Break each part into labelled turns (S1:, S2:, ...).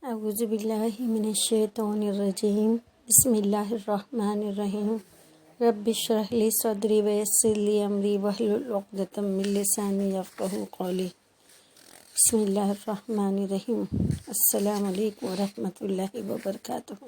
S1: اعوذ باللہ من الشیطان الرجیم بسم اللہ الرحمن الرحیم رب اشرح لی صدری ویسر لی امری واحلل عقدۃ من لسانی یفقہوا قولی بسم اللہ الرحمن الرحیم السلام علیکم ورحمۃ اللہ وبرکاتہ۔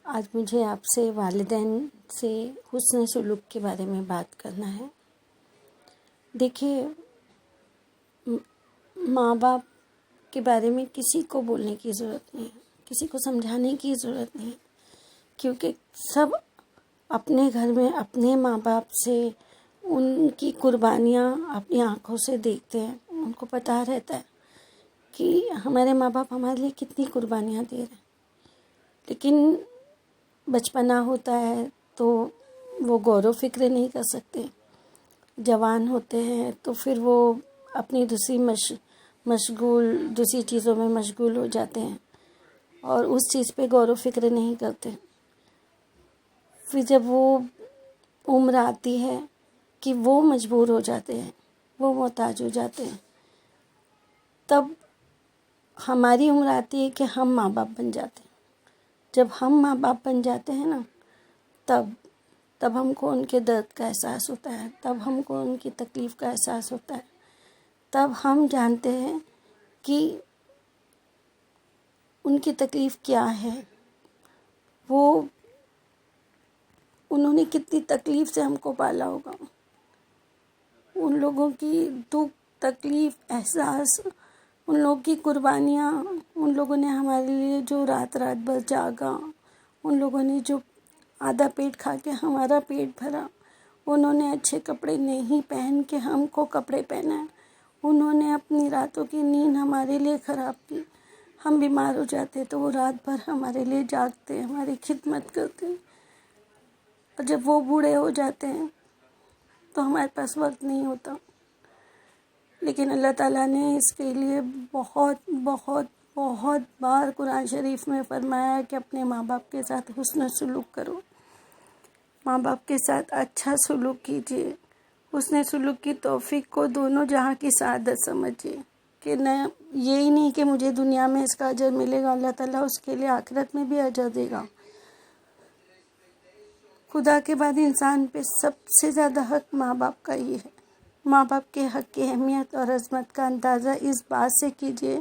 S1: آج مجھے آپ سے والدین سے حسن سلوک کے بارے میں بات کرنا ہے۔ دیکھیے، ماں باپ کے بارے میں کسی کو بولنے کی ضرورت نہیں ہے، کسی کو سمجھانے کی ضرورت نہیں ہے، کیونکہ سب اپنے گھر میں اپنے ماں باپ سے ان کی قربانیاں اپنی آنکھوں سے دیکھتے ہیں۔ ان کو پتہ رہتا ہے کہ ہمارے ماں باپ ہمارے لیے کتنی قربانیاں دے رہے ہیں، لیکن بچپنا ہوتا ہے تو وہ غور و فکر نہیں کر سکتے۔ جوان ہوتے ہیں تو پھر وہ اپنی دوسری چیزوں میں مشغول ہو جاتے ہیں اور اس چیز پہ غور و فکر نہیں کرتے۔ پھر جب وہ عمر آتی ہے کہ وہ مجبور ہو جاتے ہیں، وہ محتاج ہو جاتے ہیں، تب ہماری عمر آتی ہے کہ ہم ماں باپ بن جاتے ہیں۔ جب ہم ماں باپ بن جاتے ہیں نا، تب ہم کو ان کے درد کا احساس ہوتا ہے، تب ہم کو ان کی تکلیف کا احساس ہوتا ہے، تب ہم جانتے ہیں کہ ان کی تکلیف کیا ہے، انہوں نے کتنی تکلیف سے ہم کو پالا ہوگا۔ ان لوگوں کی دکھ، تکلیف، احساس، ان لوگوں کی قربانیاں، ان لوگوں نے ہمارے لیے جو رات بھر جاگا، ان لوگوں نے جو آدھا پیٹ کھا کے ہمارا پیٹ بھرا، انہوں نے اچھے کپڑے نہیں پہن کے ہم کو کپڑے پہنائے، انہوں نے اپنی راتوں کی نیند ہمارے لیے خراب کی۔ ہم بیمار ہو جاتے تو وہ رات بھر ہمارے لیے جاگتے، ہماری خدمت کرتے، اور جب وہ بوڑھے ہو جاتے ہیں تو ہمارے پاس وقت نہیں ہوتا۔ لیکن اللہ تعالیٰ نے اس کے لیے بہت بہت بہت بار قرآن شریف میں فرمایا ہے کہ اپنے ماں باپ کے ساتھ حسن سلوک کرو، ماں باپ کے ساتھ اچھا سلوک کیجیے۔ حسن سلوک کی توفیق کو دونوں جہاں کی سعادت سمجھیے، کہ نہ یہی نہیں کہ مجھے دنیا میں اس کا اجر ملے گا، اللہ تعالیٰ اس کے لیے آخرت میں بھی اجر دے گا۔ خدا کے بعد انسان پہ سب سے زیادہ حق ماں باپ کا ہی ہے۔ ماں باپ کے حق کی اہمیت اور عظمت کا اندازہ اس بات سے کیجیے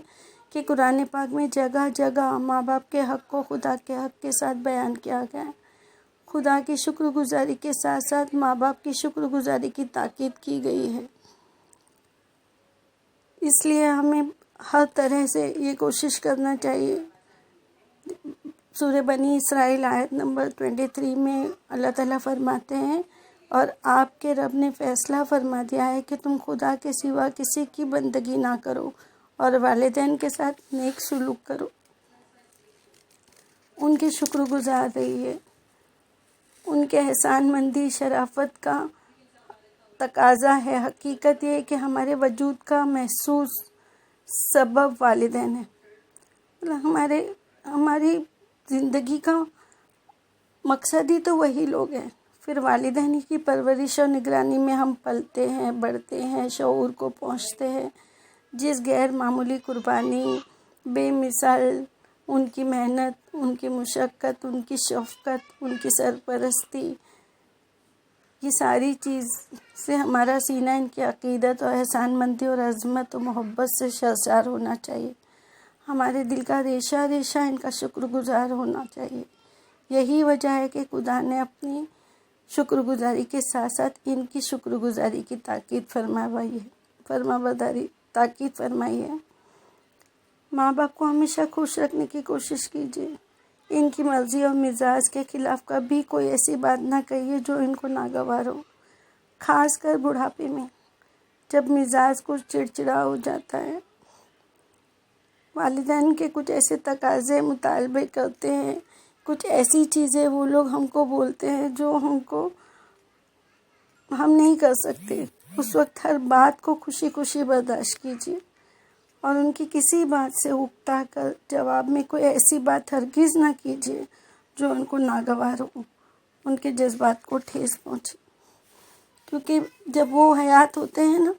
S1: کہ قرآن پاک میں جگہ جگہ ماں باپ کے حق کو خدا کے حق کے ساتھ بیان کیا گیا ہے۔ خدا کی شکر گزاری کے ساتھ ساتھ ماں باپ کی شکر گزاری کی تاکید کی گئی ہے۔ اس لیے ہمیں ہر طرح سے یہ کوشش کرنا چاہیے۔ سورہ بنی اسرائیل آیت نمبر 23 میں اللہ تعالیٰ فرماتے ہیں، اور آپ کے رب نے فیصلہ فرما دیا ہے کہ تم خدا کے سوا کسی کی بندگی نہ کرو اور والدین کے ساتھ نیک سلوک کرو، ان کی شکر گزار رہیے۔ ان کے احسان مندی شرافت کا تقاضا ہے۔ حقیقت یہ ہے کہ ہمارے وجود کا محسوس سبب والدین ہیں۔ ہماری زندگی کا مقصد ہی تو وہی لوگ ہیں۔ پھر والدین کی پرورش اور نگرانی میں ہم پلتے ہیں، بڑھتے ہیں، شعور کو پہنچتے ہیں۔ جس غیر معمولی قربانی، بے مثال ان کی محنت، ان کی مشقت، ان کی شفقت، ان کی سرپرستی، یہ ساری چیز سے ہمارا سینہ ان کی عقیدت اور احسان مندی اور عظمت و محبت سے سرشار ہونا چاہیے۔ ہمارے دل کا ریشہ ریشہ ان کا شکر گزار ہونا چاہیے۔ یہی وجہ ہے کہ خدا نے اپنی شکر گزاری کے ساتھ ساتھ ان کی شکر گزاری کی تاکید فرمائی ہے۔ ماں باپ کو ہمیشہ خوش رکھنے کی کوشش کیجیے۔ ان کی مرضی اور مزاج کے خلاف کبھی کوئی ایسی بات نہ کہیے جو ان کو ناگوار ہو، خاص کر بڑھاپے میں جب مزاج کچھ چڑچڑا ہو جاتا ہے۔ والدین کے کچھ ایسے تقاضے مطالبے کرتے ہیں، کچھ ایسی چیزیں وہ لوگ ہم کو بولتے ہیں جو ہم نہیں کر سکتے۔ اس وقت ہر بات کو خوشی خوشی برداشت کیجیے، اور ان کی کسی بات سے اکتا کر جواب میں کوئی ایسی بات ہرگز نہ کیجیے جو ان کو ناگوار ہو، ان کے جذبات کو ٹھیس پہنچے۔ کیونکہ جب وہ حیات ہوتے ہیں نا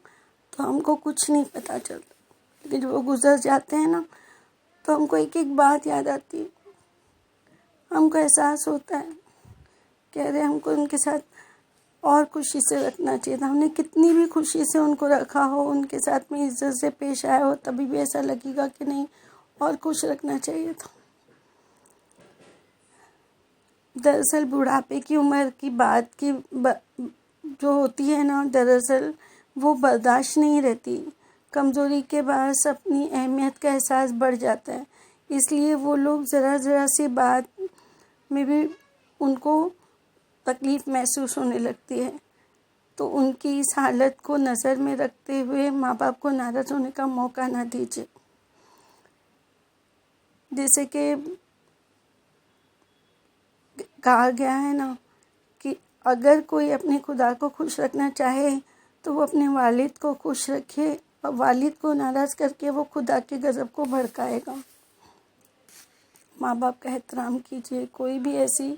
S1: تو ہم کو کچھ نہیں پتہ چلتا، لیکن جب وہ گزر جاتے ہیں نا تو ہم کو ایک ایک بات یاد آتی ہے، ہم کو احساس ہوتا ہے کہ ارے ہم کو ان کے ساتھ اور خوشی سے رکھنا چاہیے تھا. ہم نے کتنی بھی خوشی سے ان کو رکھا ہو، ان کے ساتھ میں عزت سے پیش آیا ہو، تبھی بھی ایسا لگے گا کہ نہیں اور خوش رکھنا چاہیے تھا. دراصل بڑھاپے کی عمر کی بات کی جو ہوتی ہے نا، دراصل وہ برداشت نہیں رہتی. کمزوری کے باعث اپنی اہمیت کا احساس بڑھ جاتا ہے، اس لیے وہ لوگ ذرا سی بات میں بھی ان کو تکلیف محسوس ہونے لگتی ہے. تو ان کی اس حالت کو نظر میں رکھتے ہوئے ماں باپ کو ناراض ہونے کا موقع نہ دیجیے. جیسے کہ کہا گیا ہے نا کہ اگر کوئی اپنے خدا کو خوش رکھنا چاہے تو وہ اپنے والد کو خوش رکھے، اور والد کو ناراض کر کے وہ خدا کے غضب کو بھڑکائے گا. ماں باپ کا احترام کیجیے، کوئی بھی ایسی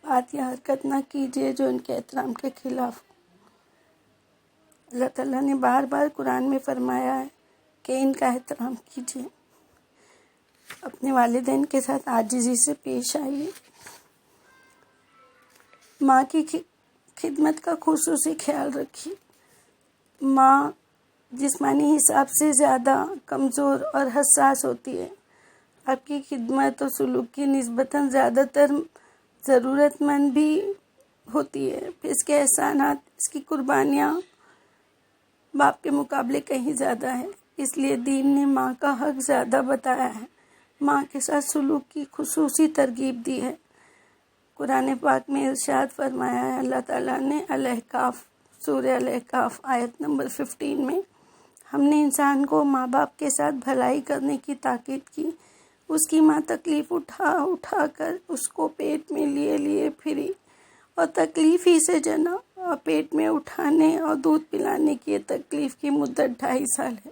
S1: بات یا حرکت نہ کیجیے جو ان کے احترام کے خلاف. اللہ تعالیٰ نے بار بار قرآن میں فرمایا ہے کہ ان کا احترام کیجیے، اپنے والدین کے ساتھ عاجزی سے پیش آئیے. ماں کی خدمت کا خصوصی خیال رکھیے. ماں جسمانی حساب سے زیادہ کمزور اور حساس ہوتی ہے. آپ کی خدمت اور سلوک کی نسبتاً زیادہ تر ضرورت مند بھی ہوتی ہے. پھر اس کے احسانات، اس کی قربانیاں باپ کے مقابلے کہیں زیادہ ہیں. اس لیے دین نے ماں کا حق زیادہ بتایا ہے، ماں کے ساتھ سلوک کی خصوصی ترغیب دی ہے. قرآن پاک میں ارشاد فرمایا ہے اللہ تعالیٰ نے الاحقاف، سورہ الاحقاف آیت نمبر 15 میں، ہم نے انسان کو ماں باپ کے ساتھ بھلائی کرنے کی تاکید کی. اس کی ماں تکلیف اٹھا کر اس کو پیٹ میں لیے پھری اور تکلیف ہی سے جنا، اور پیٹ میں اٹھانے اور دودھ پلانے کی یہ تکلیف کی مدت 2.5 سال ہے.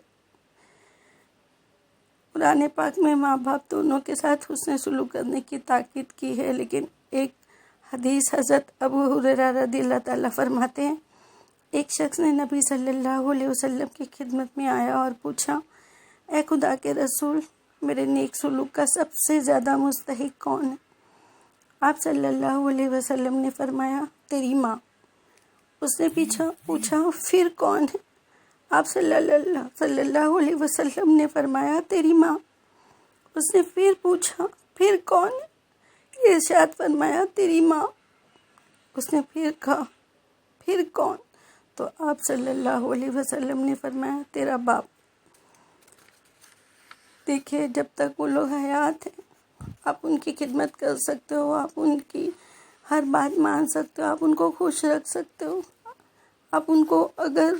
S1: قرآن پاک میں ماں باپ دونوں کے ساتھ حسن سلوک کرنے کی تاکید کی ہے. لیکن ایک حدیث حضرت ابو ہریرہ رضی اللہ تعالیٰ فرماتے ہیں، ایک شخص نے نبی صلی اللہ علیہ وسلم کی خدمت میں آیا اور پوچھا، اے خدا کے رسول، میرے نیک سلوک کا سب سے زیادہ مستحق کون ہے؟ آپ صلی اللہ علیہ وسلم نے فرمایا، تیری ماں. اس نے پوچھا پھر کون ہے؟ آپ صلی اللہ علیہ وسلم نے فرمایا، تیری ماں. اس نے پھر پوچھا پھر کون ہے؟ ارشاد فرمایا، تیری ماں. اس نے پھر کہا پھر کون؟ تو آپ صلی اللہ علیہ وسلم نے فرمایا، تیرا باپ. دیکھیے، جب تک وہ لوگ حیات ہیں آپ ان کی خدمت کر سکتے ہو، آپ ان کی ہر بات مان سکتے ہو، آپ ان کو خوش رکھ سکتے ہو. آپ ان کو اگر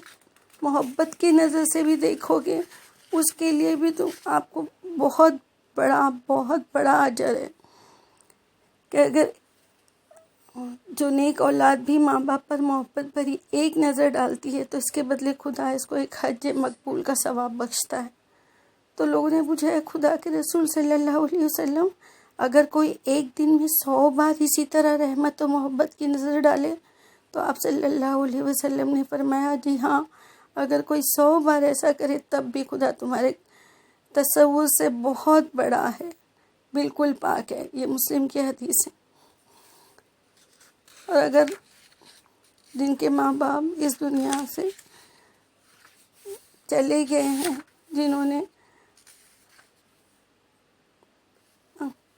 S1: محبت کی نظر سے بھی دیکھو گے، اس کے لیے بھی تو آپ کو بہت بڑا اجر ہے. کہ اگر جو نیک اولاد بھی ماں باپ پر محبت بھری ایک نظر ڈالتی ہے تو اس کے بدلے خدا اس کو ایک حج مقبول کا ثواب بخشتا ہے. تو لوگوں نے پوچھا، ہے خدا کے رسول صلی اللہ علیہ وسلم، اگر کوئی ایک دن میں 100 بار اسی طرح رحمت و محبت کی نظر ڈالے؟ تو آپ صلی اللہ علیہ وسلم نے فرمایا، جی ہاں، اگر کوئی 100 بار ایسا کرے تب بھی خدا تمہارے تصور سے بہت بڑا ہے، بالکل پاک ہے. یہ مسلم کی حدیث ہے. اور اگر جن کے ماں باپ اس دنیا سے چلے گئے ہیں، جنہوں نے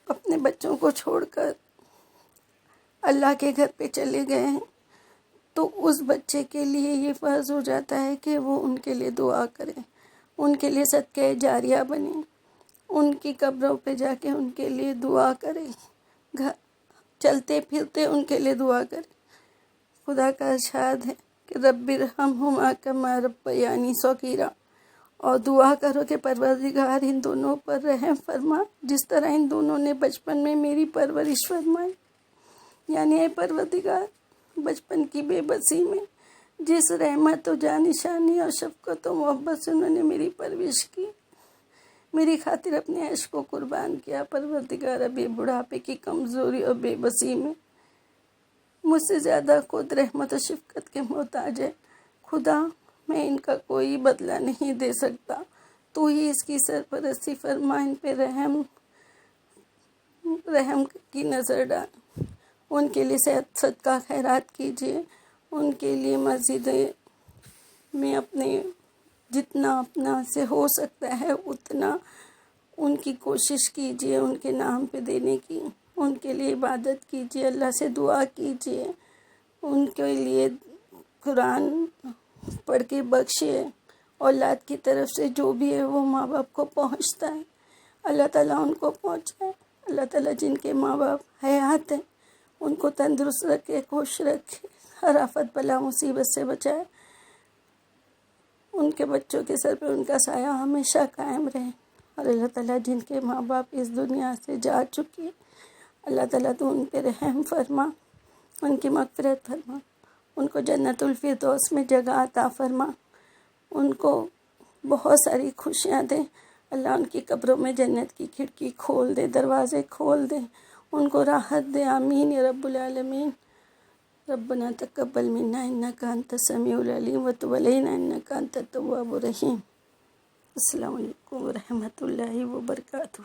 S1: اپنے بچوں کو چھوڑ کر اللہ کے گھر پہ چلے گئے ہیں، تو اس بچے کے لیے یہ فرض ہو جاتا ہے کہ وہ ان کے لیے دعا کرے، ان کے لیے صدقہ جاریہ بنے، ان کی قبروں پہ جا کے ان کے لیے دعا کرے، چلتے پھرتے ان کے لیے دعا کرے. خدا کا ارشاد ہے کہ رب ارحمہما کما ربیانی صغیرا، اور دعا کرو کہ پروردگار ان دونوں پر رحم فرما جس طرح ان دونوں نے بچپن میں میری پرورش فرمائی. یعنی اے پروردگار، بچپن کی بے بسی میں جس رحمت و جانشانی اور شفقت و محبت سے انہوں نے میری پرورش کی، میری خاطر اپنے عشق کو قربان کیا، پروردگار ابھی بڑھاپے کی کمزوری اور بے بسی میں مجھ سے زیادہ خود رحمت و شفقت کے محتاج ہے. خدا، میں ان کا کوئی بدلہ نہیں دے سکتا، تو ہی اس کی سرپرستی فرما، ان پہ رحم کی نظر ڈال، ان کے لیے صحت صدقہ خیرات کیجیے، ان کے لیے مسجد میں اپنے جتنا اپنا سے ہو سکتا ہے اتنا ان کی کوشش کیجیے، ان کے نام پہ دینے کی، ان کے لیے عبادت کیجیے، اللہ سے دعا کیجیے، ان کے لیے قرآن پڑھ کے بخشے، اولاد کی طرف سے جو بھی ہے وہ ماں باپ کو پہنچتا ہے اللہ تعالیٰ ان کو پہنچائے۔ اللہ تعالیٰ جن کے ماں باپ حیات ہیں ان کو تندرست رکھے، خوش رکھے، ہر آفت بلا مصیبت سے بچائے، ان کے بچوں کے سر پہ ان کا سایہ ہمیشہ قائم رہے۔ اور اللہ تعالیٰ جن کے ماں باپ اس دنیا سے جا چکے، اللہ تعالیٰ تو ان پہ رحم فرما، ان کی مغفرت فرما، ان کو جنت الفردوس میں جگہ عطا فرما، ان کو بہت ساری خوشیاں دے، اللہ ان کی قبروں میں جنت کی کھڑکی کھول دے، دروازے کھول دے، ان کو راحت دے، آمین یا رب العالمین۔ ربنا تقبل منا انک انت السمیع العلیم وتب علینا انک انت التواب الرحیم۔ السلام علیکم ورحمۃ اللہ وبرکاتہ۔